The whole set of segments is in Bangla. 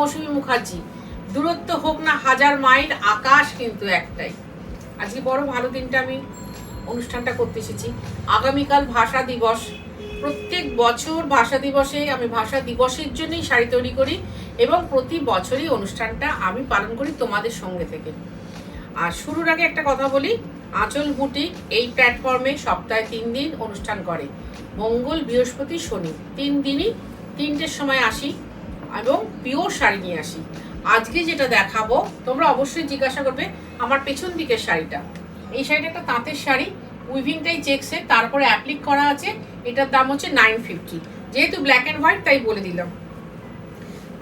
মৌসুমী মুখার্জি। দূরত্ব হোক না 1000 মাইল, আকাশ কিন্তু একটাই। আজকে বড় ভালো দিনটা আমি অনুষ্ঠানটা করতে এসেছি। আগামীকাল ভাষা দিবস। প্রত্যেক বছর ভাষা দিবসে আমি ভাষা দিবসের জন্যই শাড়ি তৈরি করি এবং প্রতি বছরই অনুষ্ঠানটা আমি পালন করি তোমাদের সঙ্গে থেকে। আর শুরুর আগে একটা কথা বলি, আঁচল বুটিক এই প্ল্যাটফর্মে সপ্তাহে 3 দিন অনুষ্ঠান করে। মঙ্গল, বৃহস্পতি, শনি 3 দিনই 3টের সময় আসি এবং পিওর শাড়ি নিয়ে আসি। আজকে যেটা দেখাবো তোমরা অবশ্যই জিজ্ঞাসা করবে আমার পেছন দিকের শাড়িটা। এই শাড়িটা একটা তাঁতের শাড়ি, উইভিংটাই চেকসে, তারপরে অ্যাপ্লিক করা আছে। এটার দাম হচ্ছে 950। যেহেতু ব্ল্যাক অ্যান্ড হোয়াইট তাই বলে দিলাম।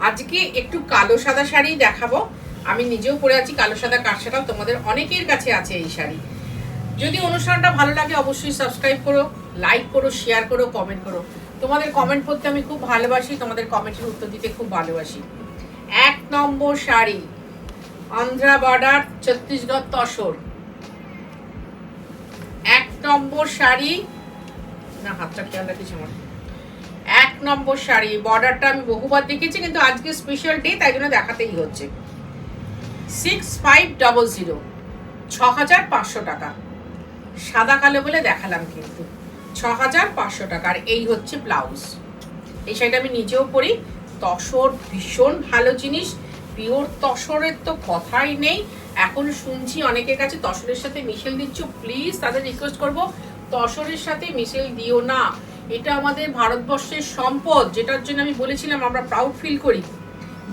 আজকে একটু কালো সাদা শাড়ি দেখাবো। আমি নিজেও পরে আছি কালো সাদা কাটছাটা, তোমাদের অনেকের কাছে আছে এই শাড়ি। যদি অনুষ্ঠানটা ভালো লাগে অবশ্যই সাবস্ক্রাইব করো, লাইক করো, শেয়ার করো, কমেন্ট করো। তোমাদের কমেন্ট পড়তে আমি খুব ভালোবাসি, তোমাদের কমেন্টের উত্তর দিতে খুব ভালোবাসি। 1 নম্বর শাড়ি, আন্ধ্রা বর্ডার, ছত্তিশগড় তসর। 1 নম্বর শাড়ি, না হাতটা খেয়াল রাখিস আমার। 1 নম্বর শাড়ি, বর্ডারটা আমি বহুবার দেখেছি কিন্তু আজকে স্পেশাল ডে তাই জন্য দেখাতেই হচ্ছে। 6500, 6500 টাকা। সাদা কালো বলে দেখালাম কিন্তু 6500 টাকা। আর এই হচ্ছে ব্লাউজ। এই শাড়িটা আমি নিজেও পরি। তসর ভীষণ ভালো জিনিস, পিওর তসরের তো কথাই নেই। এখন শুনছি অনেকের কাছে তসরের সাথে মিশেল দিচ্ছ, প্লিজ তাদের রিকোয়েস্ট করব তসরের সাথে মিশেল দিও না। এটা আমাদের ভারতবর্ষের সম্পদ, যেটার জন্য আমি বলেছিলাম আমরা প্রাউড ফিল করি।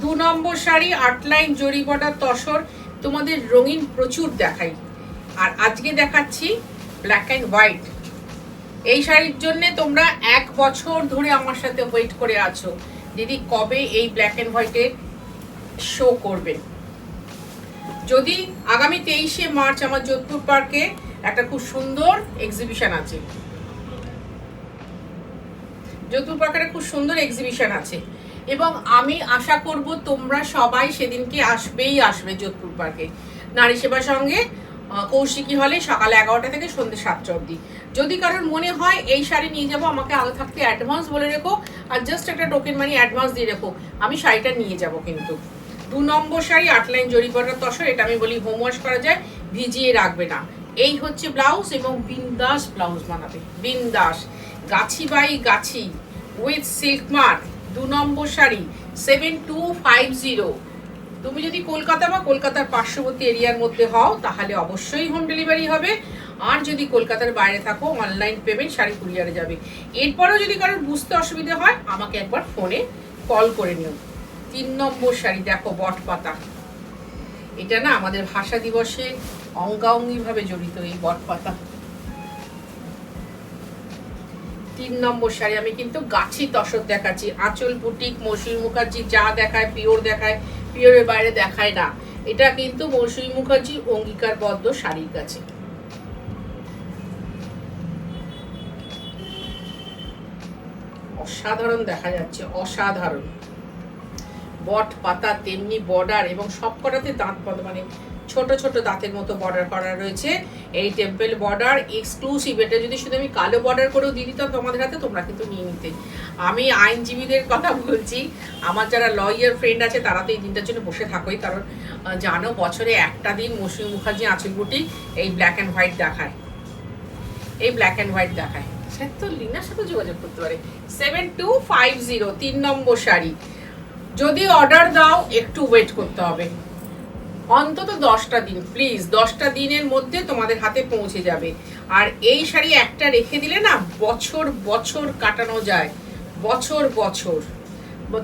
2 নম্বর শাড়ি, 8 লাইন জরি বর্ডার তসর। তোমাদের রঙিন প্রচুর দেখাই, আর আজকে দেখাচ্ছি ব্ল্যাক অ্যান্ড হোয়াইট। এই শাড়ির জন্য তোমরা 1 বছর ধরে আমার সাথে ওয়েট করে আছো দিদি কবে এই ব্ল্যাক অ্যান্ড হোয়াইটের শো করবে। যদি আগামী 23শে মার্চ আমার যোধপুর পার্কে একটা খুব সুন্দর এক্সিবিশন আছে। যোধপুর পার্কে খুব সুন্দর এক্সিবিশন আছে এবং আমি আশা করব তোমরা সবাই সেদিনকে আসবে যোধপুর পার্কে। নারী সেবার সঙ্গে কৌশিকী হলে সকাল 11টা থেকে সন্ধ্যে 7টা অবধি। যদি কারোর মনে হয় এই শাড়ি নিয়ে যাবো, আমাকে আগে থাকতে অ্যাডভান্স বলে রেখো, আর জাস্ট একটা টোকেন মানি অ্যাডভান্স দিয়ে রেখো, আমি শাড়িটা নিয়ে যাব। কিন্তু 2 নম্বর শাড়ি, 8 লাইন জরি বর্ডার তসর। এটা আমি বলি হোম ওয়াশ করা যায়, ভিজিয়ে রাখবে না। এই হচ্ছে ব্লাউজ এবং বিন্দাস ব্লাউজ বানাবে, বিন্দাস। গাছি by Gachhi with silk mark. 2 নম্বর শাড়ি, 7250। তুমি যদি কলকাতা বা কলকাতার পার্শ্ববর্তী এরিয়ার মধ্যে হও তাহলে অবশ্যই হোম ডেলিভারি হবে, আর যদি কলকাতার বাইরে থাকো অনলাইন পেমেন্ট, শাড়ি কুরিয়ারে যাবে। এরপরেও যদি কারোর বুঝতে অসুবিধা হয় আমাকে একবার ফোনে কল করে নিও। 3 নম্বর শাড়ি দেখো, বটপাতা। এটা না আমাদের ভাষা দিবসে অঙ্গাঙ্গিভাবে জড়িত এই বটপাতা। 3 নম্বর শাড়ি আমি কিন্তু গাছি তসর দেখাচ্ছি। আঁচল বুটিক, মৌসুমী মুখার্জি যা দেখায় পিওর দেখায়, পিওরের বাইরে দেখায় না। এটা কিন্তু মৌসুমী মুখার্জি অঙ্গীকারবদ্ধ শাড়ির কাছে। অসাধারণ দেখা যাচ্ছে, অসাধারণ। বট পাতা তেমনি বর্ডার এবং সবকটাতে দাঁত মানে ছোট ছোট দাঁতের মতো বর্ডার করা রয়েছে। এই টেম্পল বর্ডার এক্সক্লুসিভ। এটা যদি শুধু আমি কালো বর্ডার করেও দিয়ে দিতাম তোমাদের হাতে, তোমরা কিন্তু নিয়ে নিতে। আমি আইনজীবীদের কথা বলছি, আমার যারা লয়ার ফ্রেন্ড আছে তারা তো এই দিনটার জন্য বসে থাকোই, কারণ জানো বছরে একটা দিন মৌসুমী মুখার্জি আঁচল বুটি এই ব্ল্যাক অ্যান্ড হোয়াইট দেখায়, এই ব্ল্যাক অ্যান্ড হোয়াইট দেখায়। সে তো লিনার সাথে যোগাযোগ করতে পারে। 7250, 3 নম্বর শাড়ি। যদি অর্ডার দাও একটু ওয়েট করতে হবে, অন্তত 10টা দিন, প্লিজ 10টা দিনের মধ্যে তোমাদের হাতে পৌঁছে যাবে। আর এই শাড়ি একটা রেখে দিলে না বছর বছর কাটানো যায়, বছর বছর।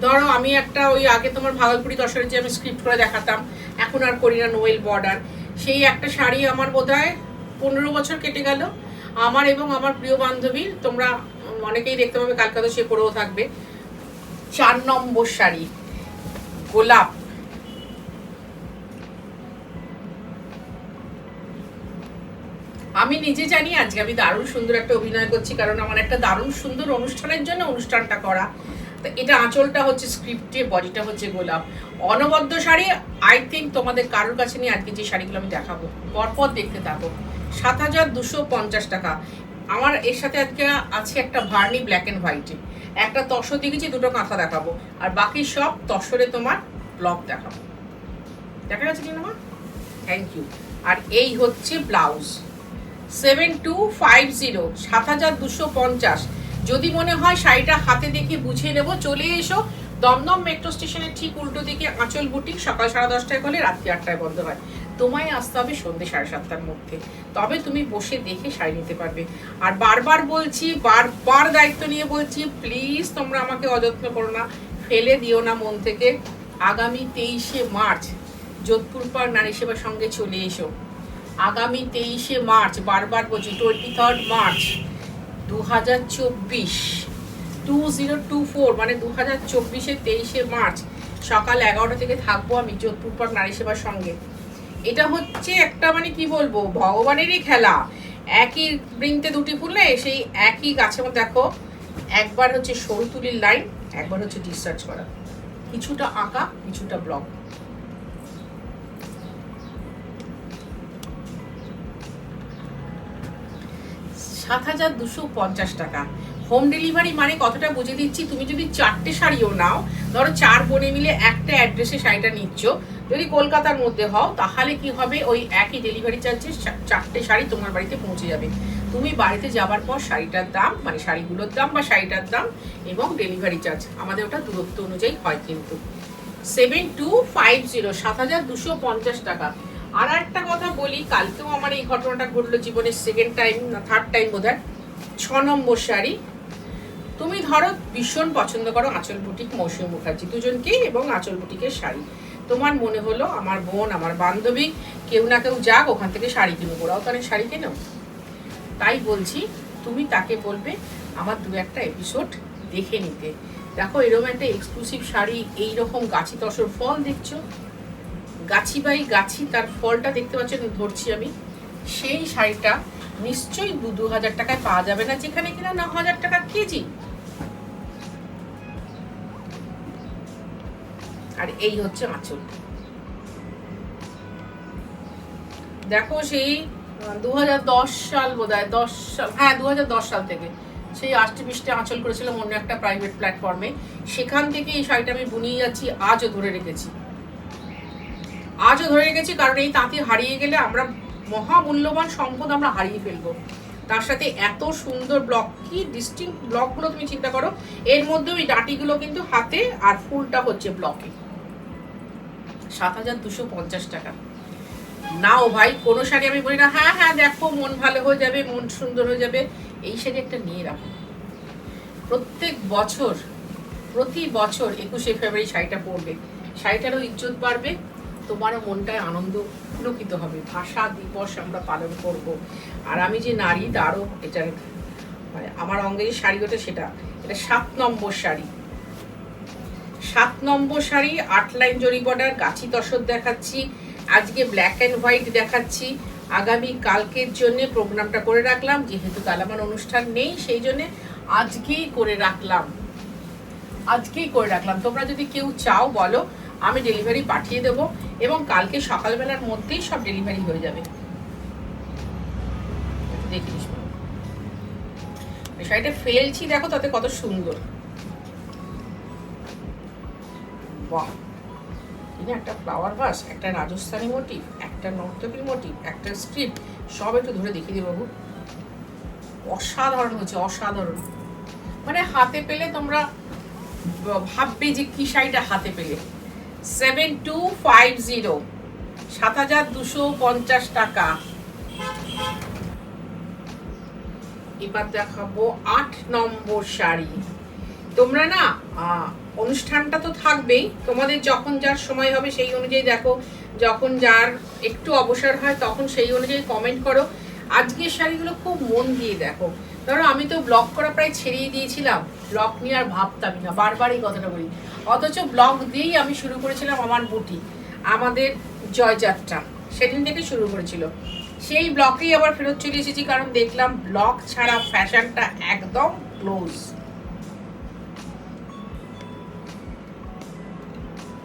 ধরো আমি একটা ওই আগে তোমার ভাগলপুরি তসরের যে আমি স্ক্রিপ্ট করে দেখাতাম, এখন আর করি না, নোয়েল বর্ডার। সেই একটা শাড়ি আমার বোধহয় 15 বছর কেটে গেল, আমার এবং আমার প্রিয় বান্ধবীর। তোমরা অনেকেই দেখতে পাবে, কালকে তো সে পরেও থাকবে। 4 নম্বর শাড়ি, গোলাপ। আমি নিজে জানি আজকে আমি দারুণ সুন্দর একটা অভিনয় করছি, কারণ আমার একটা দারুণ সুন্দর অনুষ্ঠানের জন্য অনুষ্ঠানটা করা। তো এটা আঁচলটা হচ্ছে স্ক্রিপ্টে, বডিটা হচ্ছে গোলাপ। অনবদ্য শাড়ি। আই থিঙ্ক তোমাদের কারোর কাছে নিয়ে আজকে যে শাড়িগুলো আমি দেখাবো পরপর দেখতে থাকো। 7250 টাকা। আমার এর সাথে আজকে আছে একটা ভার্নি ব্ল্যাক অ্যান্ড হোয়াইটে, একটা তসর দেখেছি, 2টো কাঁথা দেখাবো, আর বাকি সব তসরে তোমার ব্লক দেখাবো। দেখা যাচ্ছে কিনা? Thank you. আর এই হচ্ছে ব্লাউজ 7250, 7250। যদি মনে হয় শাড়িটা হাতে দেখে বুঝে নেব, চলে এসো দমদম মেট্রো স্টেশনের ঠিক উল্টো দিকে আঁচল বুটিক। সকাল 10:30টায় খোলে, রাত্রি 8টায় বন্ধ হয়। তোমায় আসতে হবে সন্ধ্যে 7:30টার মধ্যে, তবে তুমি বসে দেখে শাড়ি নিতে পারবে। আর বারবার বলছি, বারবার দায়িত্ব নিয়ে বলছি, প্লিজ তোমরা আমাকে অযত্ন করো না, ফেলে দিও না মন থেকে। আগামী 23শে মার্চ যোধপুর পার্ক নারী সেবার সঙ্গে চলে এসো। আগামী 23শে মার্চ, বারবার বলছি 23rd মার্চ 2024, 2024 মানে 2024-এর 23শে মার্চ সকাল 11টা থেকে থাকবো আমি যোধপুর পার্ক নারী সেবার সঙ্গে। এটা হচ্ছে একটা মানে কি বলবো, ভগবানেরই খেলা। একই বৃন্তে দুটি ফুলে, সেই একই গাছের মধ্যে দেখো, একবার হচ্ছে সরু তুলির লাইন, একবার হচ্ছে ডিসচার্জ করা, কিছুটা আঁকা কিছুটা ব্লক। টাকা হোম ডেলিভারি মানে কতটা বুঝে দিচ্ছি। তুমি যদি 4টে শাড়িও নাও, ধরো 4 বোনে মিলে একটা অ্যাড্রেসে শাড়িটা নিচ্ছ, যদি কলকাতার মধ্যে হও তাহলে কি হবে, ওই একই ডেলিভারি চার্জে 4টে শাড়ি তোমার বাড়িতে পৌঁছে যাবে। তুমি বাড়িতে যাবার পর শাড়িটার দাম মানে শাড়িগুলোর দাম বা শাড়িটার দাম এবং ডেলিভারি চার্জ আমাদের ওটা দূরত্ব অনুযায়ী হয়। কিন্তু 7250, 7250 টাকা। আর একটা কথা বলি, কালকেও আমার এই ঘটনাটা ঘটলো জীবনের সেকেন্ড টাইম না থার্ড টাইম বোধহয়। 6 নম্বর শাড়ি। তুমি ধরো ভীষণ পছন্দ করো আঁচল বুটিক মৌসুমী মুখার্জি, দুজনকেই, এবং আঁচল বুটিকের শাড়ি। তোমার মনে হলো আমার বোন আমার বান্ধবী কেউ না কেউ যাক ওখান থেকে শাড়ি কিনবো, ওরাও তো অনেক শাড়ি কেনো। তাই বলছি তুমি তাকে বলবে আমার 2-1টা এপিসোড দেখে নিতে। দেখো এরকম একটা এক্সক্লুসিভ শাড়ি, এইরকম গাছি তসর ফল দেখছো, গাছি বাই গাছি তার ফলটা দেখতে পাচ্ছেন, ধরছি আমি। সেই শাড়িটা নিশ্চয়ই 2-2 হাজার টাকায় পাওয়া যাবে না, যেখানে কিনা 9,000 টাকা কেজি। আর এই হচ্ছে আঁচল। দেখো সেই 2010 সাল বোধহয়, 10 সাল, হ্যাঁ 2010 সাল থেকে সেই আষ্টিপৃষ্টে আঁচল করেছিলাম অন্য একটা প্রাইভেট প্ল্যাটফর্মে। সেখান থেকে এই শাড়িটা আমি বুনিয়ে যাচ্ছি, আজও ধরে রেখেছি। কারণ এই তাঁতি হারিয়ে গেলে আমরা মহামূল্যবান সম্পদ আমরা হারিয়ে ফেলবো। তার সাথে এত সুন্দর ব্লক, কি ডিস্টিংক্ট ব্লকগুলো তুমি চিন্তা করো। এর মধ্যে ওই ডাঁটিগুলো কিন্তু হাতে আর ফুলটা হচ্ছে ব্লকে। 7250 টাকা। নাও ভাই, কোনো শাড়ি আমি বলি না হ্যাঁ হ্যাঁ দেখো মন ভালো হয়ে যাবে, মন সুন্দর হয়ে যাবে, এই শাড়ি একটা নিয়ে রাখো। প্রত্যেক বছর, প্রতি বছর 21শে ফেব্রুয়ারি শাড়িটা পরবে, শাড়িটারও ইজ্জত বাড়বে, তোমারও মনটায় আনন্দ পুলকিত হবে। ভাষা দিবস আমরা পালন করব। আর আমি যে নারী তারও এটা মানে আমার অঙ্গে যে শাড়ি ওটা সেটা, এটা 7 নম্বর শাড়ি। 7 নম্বর শাড়ি, 8 লাইন জরি বর্ডার, গাছি তসর দেখাচ্ছি। আজকে ব্ল্যাক অ্যান্ড হোয়াইট দেখাচ্ছি। আগামী কালকের জন্য প্রোগ্রামটা করে রাখলাম, যেহেতু কাল আমার অনুষ্ঠান নেই সেই জন্য আজকেই করে রাখলাম। তোমরা যদি কেউ চাও বলো, আমি ডেলিভারি পাঠিয়ে দেব, এবং কালকে সকালবেলার মধ্যেই সব ডেলিভারি হয়ে যাবে। দেখিস শাড়িটা ফেলছি, দেখো তাতে কত সুন্দর। বাহ, একটা ফ্লাওয়ার ভাস, একটা রাজস্থানী মোটিভ, একটা নর্তকী মোটিভ, একটা স্ট্রিপ, সব একটু ধরে দেখিয়ে দিই বাবু। অসাধারণ হচ্ছে, অসাধারণ। মানে হাতে পেলে তোমরা ভাববে যে কি শাড়িটা হাতে পেলে। 7250, 7250 টাকা। এবার দেখাবো 8 নম্বর শাড়ি। তোমরা না অনুষ্ঠানটা তো থাকবেই, তোমাদের যখন যার সময় হবে সেই অনুযায়ী দেখো, যখন যার একটু অবসর হয় তখন সেই অনুযায়ী কমেন্ট করো। আজকের শাড়িগুলো খুব মন দিয়ে দেখো। ধরো আমি তো ব্লগ করা প্রায় ছেড়েই দিয়েছিলাম, ব্লগ নিয়ে আর ভাবতামই না, বারবার এই কথাটা বলি। অথচ ব্লগ দিয়েই আমি শুরু করেছিলাম আমার বুটিক, আমাদের জয়যাত্রা সেদিন থেকে শুরু করেছিল। সেই ব্লগেই আবার ফেরত চলে এসেছি, কারণ দেখলাম ব্লগ ছাড়া ফ্যাশনটা একদম ক্লোজ।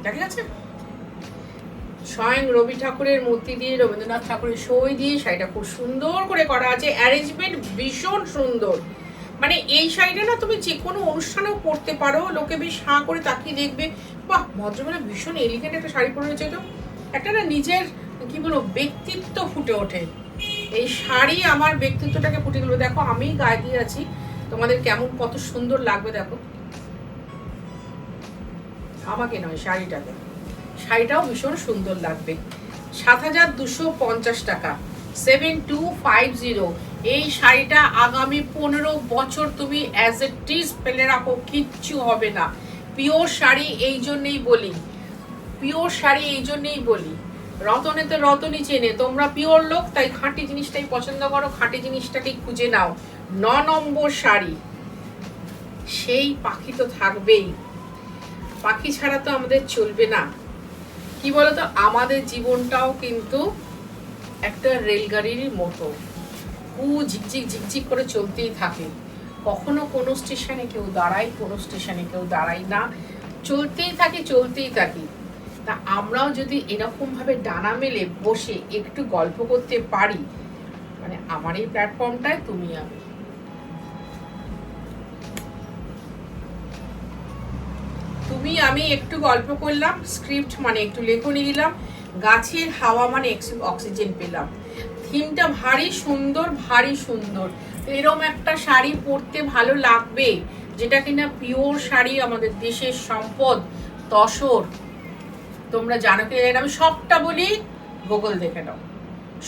দেখা যাচ্ছে স্বয়ং রবি ঠাকুরের মূর্তি দিয়ে, রবীন্দ্রনাথ ঠাকুরের সই দিয়ে শাড়িটা খুব সুন্দর করে করা আছে, অ্যারেঞ্জমেন্ট ভীষণ সুন্দর। মানে এই শাড়িটা না তুমি যে কোনো অনুষ্ঠানেও পরতে পারো, লোকে বেশ হাঁ করে তাকিয়ে দেখবে, বাহ, ভদ্রবেলা ভীষণ এলিগেন্ট একটা শাড়ি পরে রয়েছে। তো একটা না নিজের কি বলবো ব্যক্তিত্ব ফুটে ওঠে। এই শাড়ি আমার ব্যক্তিত্বটাকে ফুটে তুলবে। দেখো আমি গায়ে দিয়ে আছি, তোমাদের কেমন কত সুন্দর লাগবে দেখো। আমাকে নয়, শাড়িটাকে। শাড়িটাও ভীষণ সুন্দর লাগবে। 7,250 টাকা, 7250। এই শাড়িটা আগামী 15 বছর তুমি অ্যাজ এ টিজ ফেলে রাখো, কিচ্ছু হবে না। পিওর শাড়ি এই জন্যেই বলি, পিওর শাড়ি এই জন্যেই বলি, রতনে তো রতনই চেনে। তোমরা পিওর লোক, তাই খাঁটি জিনিসটাই পছন্দ করো, খাঁটি জিনিসটাকেই খুঁজে নাও। 9 নম্বর শাড়ি, সেই পাখি তো থাকবেই, পাখি ছাড়া তো আমাদের চলবে না। কি বলতো, আমাদের জীবনটাও কিন্তু একটা রেলগাড়ির মতো, ঝিকঝিক ঝিকঝিক করে চলতেই থাকে। কখনো কোনো স্টেশনে কেউ দাঁড়ায়, কোনো স্টেশনে কেউ দাঁড়ায় না, চলতেই থাকি চলতেই থাকি। তা আমরাও যদি এরকমভাবে ডানা মেলে বসে একটু গল্প করতে পারি, মানে আমার এই প্ল্যাটফর্মটায় তুমি আমি একটু গল্প করলাম, স্ক্রিপ্ট মানে একটু লেখনি দিলাম, গাছের হাওয়া মানে অক্সিজেন পেলাম। থিমটা ভারী সুন্দর, ভারী সুন্দর। এরকম একটা শাড়ি পরতে ভালো লাগবে, যেটা কিনা পিওর শাড়ি, আমাদের দেশের সম্পদ, তসর। তোমরা জানো কি জানি, আমি সবটা বলি, গুগল দেখে নাও,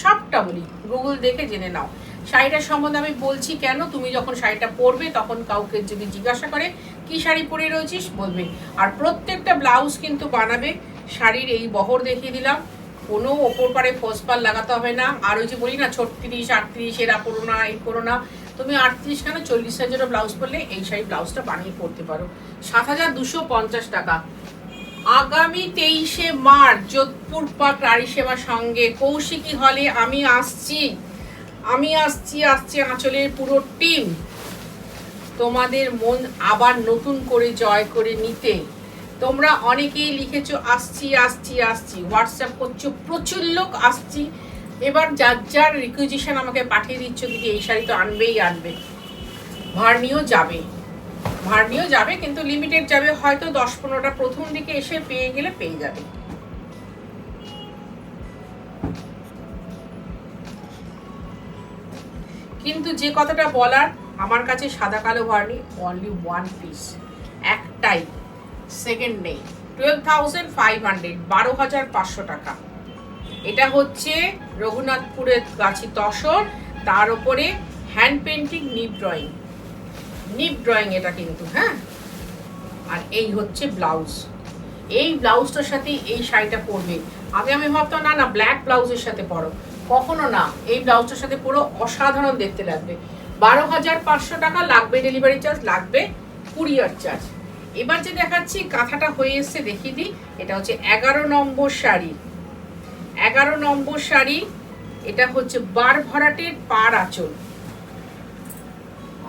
সবটা বলি, গুগল দেখে জেনে নাও। শাড়িটার সম্বন্ধে আমি বলছি কেন, তুমি যখন শাড়িটা পরবে তখন কাউকে যদি জিজ্ঞাসা করে কি শাড়ি পরে রয়েছিস বলবে। আর প্রত্যেকটা ব্লাউজ কিন্তু বানাবে। শাড়ির এই বহর দেখিয়ে দিলাম, কোনো ওপর পারে ফোসপাল লাগাতে হবে না। আর ওই যে বলি না 36, 38 এরা করো না, এই করো না। তুমি 38 কেন 40 সাইজেরও ব্লাউজ পরলে এই শাড়ি ব্লাউজটা বানিয়ে পরতে পারো। 7,250 টাকা। আগামী 23শে মার্চ যোধপুর পার্ক নারী সেবার সঙ্গে কৌশিকী হলে আমি আসছি আঁচলের পুরো টিম, তোমাদের মন আবার নতুন করে জয় করে নিতে। তোমরা অনেকেই লিখেছো আসছি, হোয়াটসঅ্যাপ করছো, প্রচুর লোক আসছি। এবার যার যার রিকুইজিশন আমাকে পাঠিয়ে দিচ্ছ, দিদি এই শাড়ি তো আনবে। ভার্নিও যাবে, কিন্তু লিমিটেড যাবে, হয়তো 10-15টা প্রথম দিকে এসে পেয়ে গেলে পেয়ে যাবে। কিন্তু যে কথাটা বলার, আমার কাছে সাদা কালো ভার্নি অনলি 1 পিস, একটাই, সেকেন্ড নেই। 12,500, 12,500 টাকা। এটা হচ্ছে রঘুনাথপুরের গাছি তসর, তার উপরে হ্যান্ড পেন্টিং নিপ ড্রয়িং এটা কিন্তু, হ্যাঁ। আর এই হচ্ছে ব্লাউজ, এই ব্লাউজটার সাথে এই শাড়িটা পরবে। আগে আমি ভাবতাম না ব্ল্যাক ব্লাউজের সাথে পরো, কখনো না, এই ব্লাউজটার সাথে পুরো অসাধারণ দেখতে লাগবে। 12,500 টাকা লাগবে, ডেলিভারি চার্জ লাগবে, কুরিয়ার চার্জ। এবার যে দেখাচ্ছি কাঁথাটা হয়ে এসছে, দেখিয়ে দিই। এটা হচ্ছে 11 নম্বর শাড়ি, 11 নম্বর শাড়ি। এটা হচ্ছে বার ভরাটের পাড় আঁচল।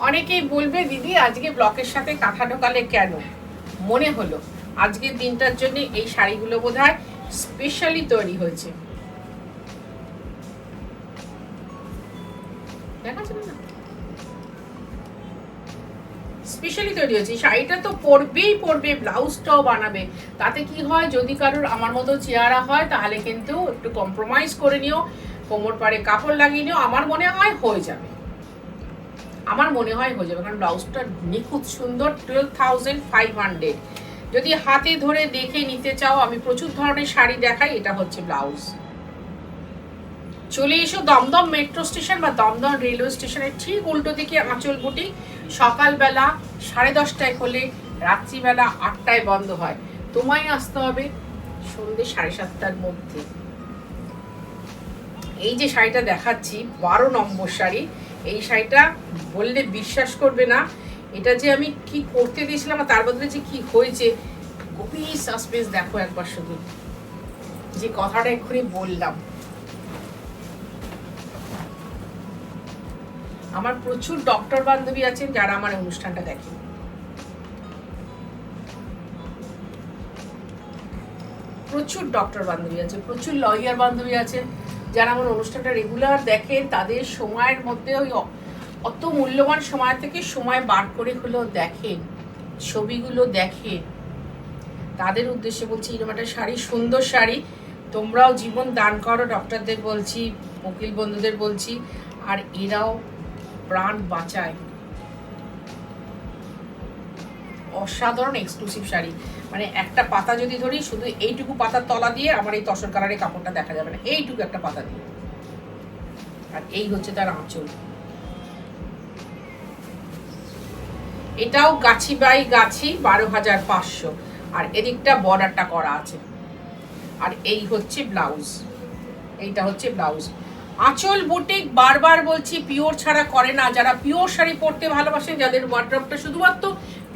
অনেকেই বলবে দিদি আজকে ব্লকের সাথে কাঁথা ঢোকালে কেন? মনে হলো আজকের দিনটার জন্য এই শাড়িগুলো বোধহয় স্পেশালি তৈরি হয়েছে। স্পেশালি তৈরি হয়েছে। শাড়িটা তো পরবে, ব্লাউজটাও বানাবে। তাতে কি হয়, যদি কারোর আমার মতো চেহারা হয় তাহলে কিন্তু একটু কম্প্রোমাইজ করে নিও, কোমর পাড়ে কাপড় লাগিয়ে নিও। আমার মনে হয় হয়ে যাবে, কারণ ব্লাউজটা নিখুঁত সুন্দর। 12,500। যদি হাতে ধরে দেখে নিতে চাও, আমি প্রচুর ধরনের শাড়ি দেখাই। এটা হচ্ছে ব্লাউজ। চলে এসো দমদম মেট্রো স্টেশন বা দমদম রেলওয়ে স্টেশনের ঠিক উল্টো দিকে আঁচল বুটি। সকালবেলা 10:30টায় খোলে, রাত্রিবেলা 8টায় বন্ধ হয়। তোমায় আসতে হবে সন্ধ্যে 7:30টার মধ্যে। এই যে শাড়িটা দেখাচ্ছি 12 নম্বর শাড়ি, এই শাড়িটা বললে বিশ্বাস করবে না, এটা যে আমি কি করতে দিয়েছিলাম আর তার বদলে যে কি হয়েছে, গভীর সাসপেন্স। দেখো একবার শুধু, যে কথাটা এক্ষুনি বললাম। আমার প্রচুর ডক্টর বান্ধবী আছেন যারা আমার অনুষ্ঠানটা দেখেন, প্রচুর ডক্টর বান্ধবী আছে, প্রচুর লয়ার বান্ধবী আছেন যারা আমার অনুষ্ঠানটা রেগুলার দেখেন। তাদের সময়ের মধ্যে ওই অত মূল্যবান সময় থেকে সময় বার করে হলেও দেখেন, ছবিগুলো দেখেন। তাদের উদ্দেশ্যে বলছি, এরকম একটা শাড়ি, সুন্দর শাড়ি, তোমরাও জীবন দান করো, ডক্টরদের বলছি, উকিল বন্ধুদের বলছি, আর এরাও প্রাণ বাঁচায়। অসাধারণ এক্সক্লুসিভ শাড়ি, মানে একটা পাতা যদি ধরি, শুধু এইটুকু পাতার তলা দিয়ে আমার এই তসর কালারের কাপড়টা দেখা যাবে না, এইটুকু একটা পাতা দিয়ে। আর এই হচ্ছে তার আঁচল। এটাও গাছি বাই গাছি, 12,500, আর এদিকটা বর্ডারটা করা আছে। আর এই হচ্ছে ব্লাউজ, এইটা হচ্ছে ব্লাউজ। আঁচল বুটিক, বারবার বলছি, পিওর ছাড়া করে না। যারা পিওর শাড়ি পরতে ভালোবাসেন, যাদের ওয়ার্ড্রপটা শুধুমাত্র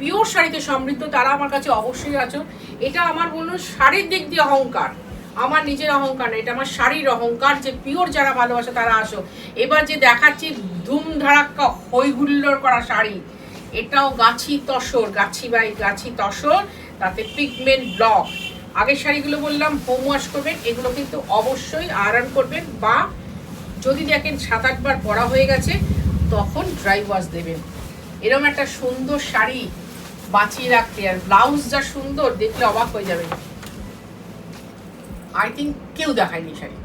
পিওর শাড়িতে সমৃদ্ধ, তারা আমার কাছে অবশ্যই আছো। এটা আমার বলুন শাড়ির দিক দিয়ে অহংকার, আমার নিজের অহংকার না, এটা আমার শাড়ির অহংকার, যে পিওর যারা ভালোবাসে তারা আসো। এবার যে দেখাচ্ছি ধুমধারাক্কা হই হুল্লোড় করা শাড়ি, এটাও গাছি তসর, গাছি বাই গাছি তসর, তাতে পিগমেন্ট ব্লক। আগের শাড়িগুলো বললাম হোম ওয়াশ করবেন, এগুলো কিন্তু অবশ্যই আয়রন করবেন, বা যদি দেখেন 7-8 বার পরা হয়ে গেছে তখন ড্রাই ওয়াশ দেবেন। এরকম একটা সুন্দর শাড়ি বাঁচিয়ে রাখতে, আর ব্লাউজ যা সুন্দর, দেখলে অবাক হয়ে যাবে। আই থিঙ্ক কেউ দেখায়নি শাড়ি।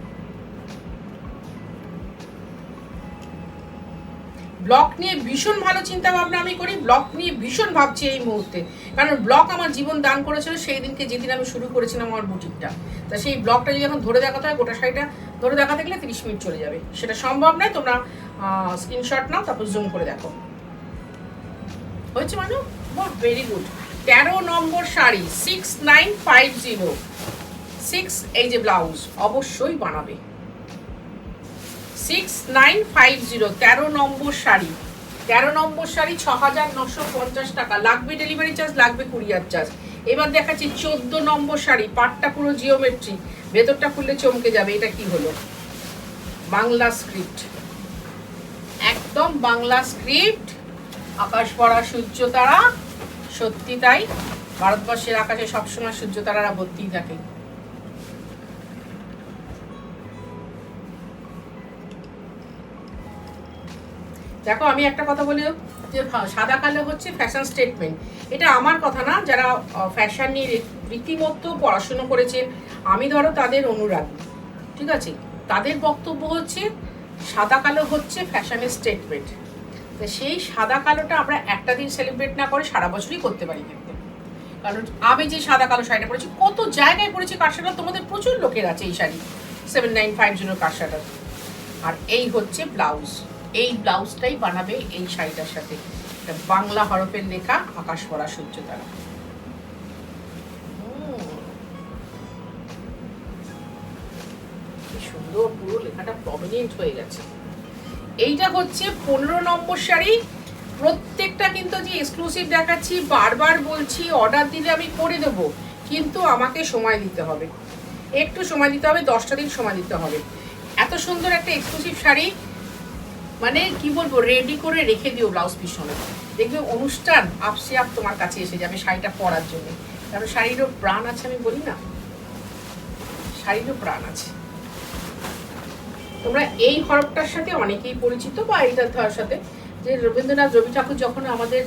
ব্লক নিয়ে ভীষণ ভালো চিন্তা ভাবনা আমি করি, ব্লক নিয়ে ভীষণ ভাবছি এই মুহূর্তে, কারণ ব্লক আমার জীবন দান করেছিল সেই দিনকে, যেদিন আমি শুরু করেছিলাম আমার বুটিকটা। তা সেই ব্লকটা যদি এখন ধরে দেখাতে হয়, গোটা শাড়িটা ধরে দেখাতে গেলে 30 মিনিট চলে যাবে, সেটা সম্ভব নয়। তোমরা স্ক্রিনশট নাও, তারপর জুম করে দেখো। হয়েছে মানু? বাহ, ভেরি গুড। 13 নম্বর শাড়ি, 6950, 6, এই যে ব্লাউজ অবশ্যই বানাবে। 6950, 13 নম্বর শাড়ি, 13 নম্বর শাড়ি, 6,950 টাকা। লাগবে ডেলিভারি চার্জ, লাগবে কুরিয়ার চার্জ। এবার দেখাচ্ছি 14 নম্বর শাড়ি, পাটটা পুরো জিওমেট্রি, ভেতরটা খুললে চমকে যাবে। এটা কি হলো? বাংলা স্ক্রিপ্ট, একদম বাংলা স্ক্রিপ্ট, আকাশ পড়া সূর্য তারা, সত্যি তাই, ভারতবর্ষের আকাশে সবসময় সূর্য তারারা ভর্তিই থাকে। দেখো, আমি একটা কথা বলি, যে সাদা কালো হচ্ছে ফ্যাশন স্টেটমেন্ট, এটা আমার কথা না। যারা ফ্যাশন নিয়ে রীতিমতো পড়াশুনো করেছেন, আমি ধরো তাদের অনুরাগী, ঠিক আছে, তাদের বক্তব্য হচ্ছে সাদা কালো হচ্ছে ফ্যাশনের স্টেটমেন্ট। তো সেই সাদা কালোটা আমরা একটা দিন সেলিব্রেট না করে সারা বছরই করতে পারি কিন্তু। কারণ আমি যে সাদা কালো শাড়িটা পরেছি, কত জায়গায় পরেছি কারসাটা, তোমাদের প্রচুর লোকের আছে এই শাড়ি, 7950 কারসাটা। আর এই হচ্ছে ব্লাউজ, এই ব্লাউজটাই বানাবে এই শাড়িটার সাথে। এটা বাংলা হরফের লেখা, আকাশ পড়া সূর্য তারা। কি সুন্দর, পুরো লেখাটা প্রমিনেন্ট হয়ে গেছে। এইটা হচ্ছে 15 নম্বর শাড়ি। প্রত্যেকটা কিন্তু যে এক্সক্লুসিভ দেখাচ্ছি, বারবার বলছি, অর্ডার দিলে আমি করে দেবো, কিন্তু আমাকে সময় দিতে হবে, একটু সময় দিতে হবে, 10টা দিন সময় দিতে হবে। এত সুন্দর একটা এক্সক্লুসিভ শাড়ি, মানে কি বলবো, রেডি করে রেখে দিও ব্লাউজ পিছনে, দেখবে অনুষ্ঠান আপসে আপ তোমার কাছে এসে যাবে শাড়িটা পরার জন্য। কারণ শাড়িরও প্রাণ আছে, আমি বলি না, শাড়িরও প্রাণ আছে। তোমরা এই হরফটার সাথে অনেকেই পরিচিত, বা এইটার সাথে, যে রবীন্দ্রনাথ, রবি ঠাকুর যখন আমাদের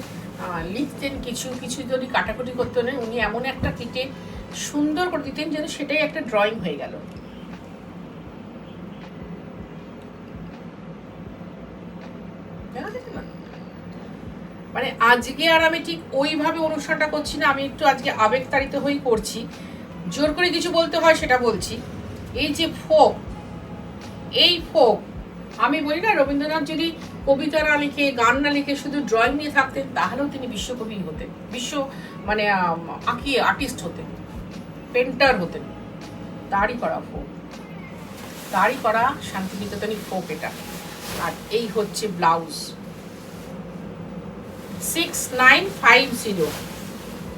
লিখতেন, কিছু কিছু যদি কাটাকুটি করতে নেই, উনি এমন একটা কেটে সুন্দর করে দিতেন যেন সেটাই একটা ড্রয়িং হয়ে গেল। মানে আজকে আর আমি ঠিক ওইভাবে অনুষ্ঠানটা করছি না, আমি একটু আজকে আবেগতাড়িত হয়েই করছি, জোর করে কিছু বলতে হয় সেটা বলছি। এই যে ফোক, এই ফোক, আমি বলি না, রবীন্দ্রনাথ যদি কবিতা না লিখে, গান না লিখে, শুধু ড্রয়িং নিয়ে থাকতেন, তাহলেও তিনি বিশ্বকবি হতেন, মানে আঁকিয়ে আর্টিস্ট হতেন, পেন্টার হতেন। তারই করা ফোক, তারই করা শান্তিনিকেতনী ফোক এটা। আর এই হচ্ছে ব্লাউজ, 6950,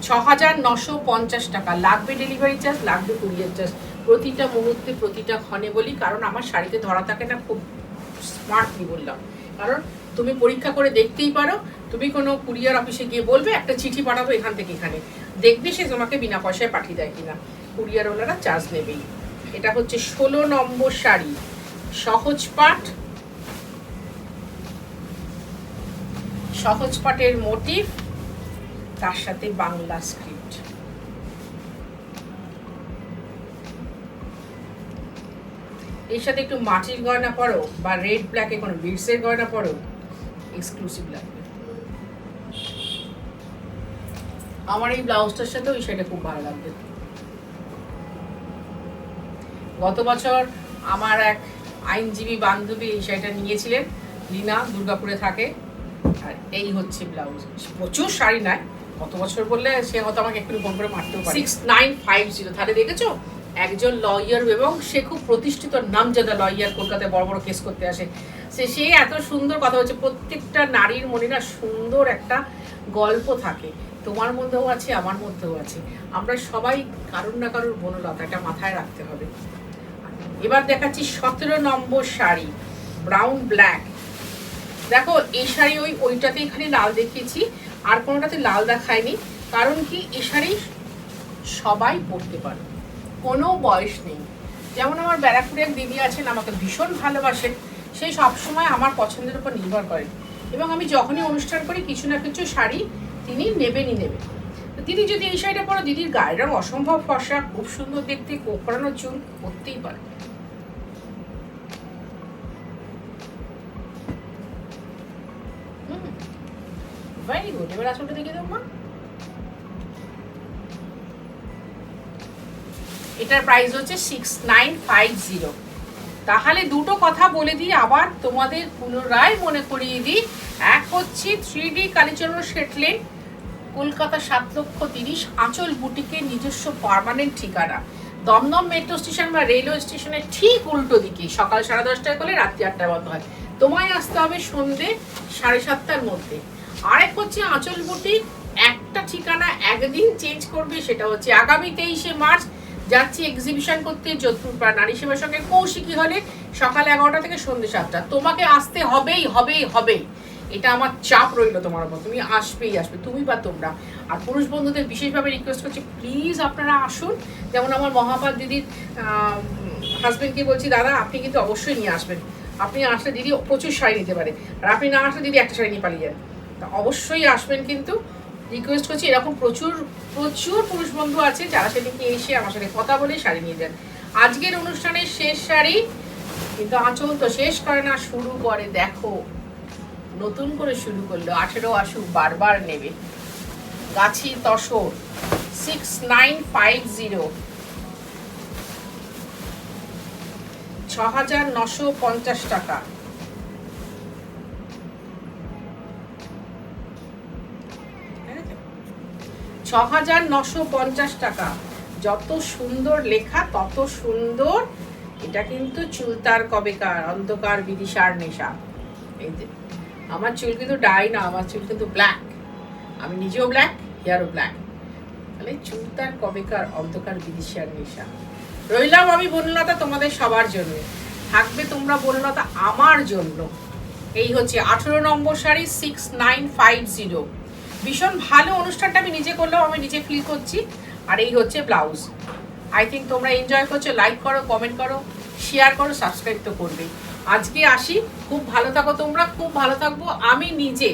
6,950 টাকা। লাগবে ডেলিভারি চার্জ, লাগবে কুরিয়ার চার্জ। প্রতিটা মুহূর্তে, প্রতিটা ক্ষণে বলি, কারণ আমার শাড়িতে ধরা থাকে না, খুব স্মার্টলি বললাম। কারণ তুমি পরীক্ষা করে দেখতেই পারো, তুমি কোনো কুরিয়ার অফিসে গিয়ে বলবে একটা চিঠি পাঠাবো এখান থেকে এখানে, দেখবে সে তোমাকে বিনা পয়সায় পাঠিয়ে দেয় কিনা, কুরিয়ারওয়ালারা চার্জ নেবেই। এটা হচ্ছে 16 নম্বর শাড়ি, সহজ পাট, সহজ পাটের মোটিভ, তার সাথে বাংলা স্ক্রিপ্ট। এর সাথে একটু মাটির গয়না পরো বা রেড ব্ল্যাকে কোনো বিটসের গয়না পরো, এক্সক্লুসিভ লাগবে। আমার এই ব্লাউজটার সাথেও এই শাড়িটা খুব ভালো লাগবে। গত বছর আমার এক আইনজীবী বান্ধবী এই শাড়িটা নিয়েছিলেন, লীনা, দুর্গাপুরে থাকে। আর এই হচ্ছে ব্লাউজ। প্রচুর শাড়ি নাই, কত বছর বললে সে হয়তো আমাকে একটু ফোন করে মারতেও পারে। 6950, তাহলে দেখেছো একজন লয়ার, এবং সে খুব প্রতিষ্ঠিত নামজাদা লয়ার, কলকাতায় বড় বড় কেস করতে আসে। সে এত সুন্দর কথা বলছে। প্রত্যেকটা নারীর মনে না সুন্দর একটা গল্প থাকে, তোমার মধ্যেও আছে, আমার মধ্যেও আছে। আমরা সবাই কারোর না কারোর বনলতা, এটা মাথায় রাখতে হবে। এবার দেখাচ্ছি 17 নম্বর শাড়ি, ব্রাউন ব্ল্যাক। দেখো এই শাড়ি ওইটাতেই খালি লাল দেখিয়েছি, আর কোনোটাতে লাল দেখায়নি। কারণ কি, এই শাড়ি সবাই পরতে পারে, কোনো বয়স নেই। যেমন আমার ব্যারাকপুরে এক দিদি আছেন, আমাকে ভীষণ ভালোবাসেন, সেই সবসময় আমার পছন্দের উপর নির্ভর করেন, এবং আমি যখনই অনুষ্ঠান করি কিছু না কিছু শাড়ি তিনি নেবেনই নেবেন। দিদি যদি এই শাড়িটা পরো, দিদির গায়ের রং অসম্ভব ফর্সা, খুব সুন্দর দেখতে, কোঁকড়ানো চুল, করতেই পারে। Very good. এবার আসলটা দেখে দেবো মা। এটার প্রাইস হচ্ছে 6950। তাহলে দুটো কথা বলে দিই, আবার তোমাদের পুনরায় মনে করিয়ে দিই। এক হচ্ছে 3D কালীচরণ শেটলেন, কলকাতা 7,30,000, আঁচল বুটিকের নিজস্ব পার্মানেন্ট ঠিকানা, দমদম মেট্রো স্টেশন বা রেলওয়ে স্টেশনের ঠিক উল্টো দিকে। সকাল 10:30টায় করলে রাত্রি 8টায় বন্ধ হয়। তোমায় আসতে হবে সন্ধ্যে 7:30টার মধ্যে। আরেক হচ্ছে আঁচল বুটিক, একটা ঠিকানা একদিন চেঞ্জ করবে, সেটা হচ্ছে আগামী 23শে মার্চ যাচ্ছি এক্সিবিশন করতে যোধপুর নারী সেবার সঙ্গে কৌশিকী হলে, সকাল 11টা থেকে সন্ধ্যে 7টা। তোমাকে আসতে হবেই হবেই হবেই, এটা আমার চাপ রইলো তোমার উপর, তুমি আসবেই আসবে, তুমি বা তোমরা। আর পুরুষ বন্ধুদের বিশেষভাবে রিকোয়েস্ট করছি, প্লিজ আপনারা আসুন। যেমন আমার মহাপাল দিদির হাজবেন্ডকে বলছি, দাদা আপনি কিন্তু অবশ্যই নিয়ে আসবেন। আপনি আসলে দিদি প্রচুর শাড়ি নিতে পারে, আর আপনি না আসলে দিদি একটা শাড়ি নিয়ে পালিয়ে যান। তা অবশ্যই আসবেন, কিন্তু রিকোয়েস্ট করছি। এরকম প্রচুর প্রচুর পুরুষ বন্ধু আছে যারা সেদিকে এসে আমার সাথে কথা বলে শাড়ি নিয়ে যান। আজকের অনুষ্ঠানের শেষ শাড়ি, কিন্তু আঁচল তো শেষ করে না, শুরু করে। দেখো নতুন করে শুরু করলো, 18 আসুক বারবার নেবে। গাছি তসর, 6950, 6,950 টাকা। টাকা। যত সুন্দর লেখা তত সুন্দর। এটা কিন্তু চুলতার কবেকার, অন্ধকার বিদিশার নেশা। এই যে আমার চুল কিন্তু ডাই না, আমার চুল কিন্তু ব্ল্যাক। আমি নিজেও ব্ল্যাক, হেয়ারও ব্ল্যাক। তাহলে চুলতার কবেকার, অন্ধকার বিদিশার নেশা। রইলাম আমি বনলতা তোমাদের সবার জন্য, থাকবে তোমরা বনলতা আমার জন্য। এই হচ্ছে 18 নম্বর শাড়ি, 6950। ভীষণ ভালো অনুষ্ঠানটা আমি নিজে করলেও আমি নিজে ফিল করছি। আর এই হচ্ছে ব্লাউজ। আই থিঙ্ক তোমরা এনজয় করছো। লাইক করো, কমেন্ট করো, শেয়ার করো, সাবস্ক্রাইব তো করবে। আজকে আসি, খুব ভালো থাকো তোমরা, খুব ভালো থাকবো আমি নিজে।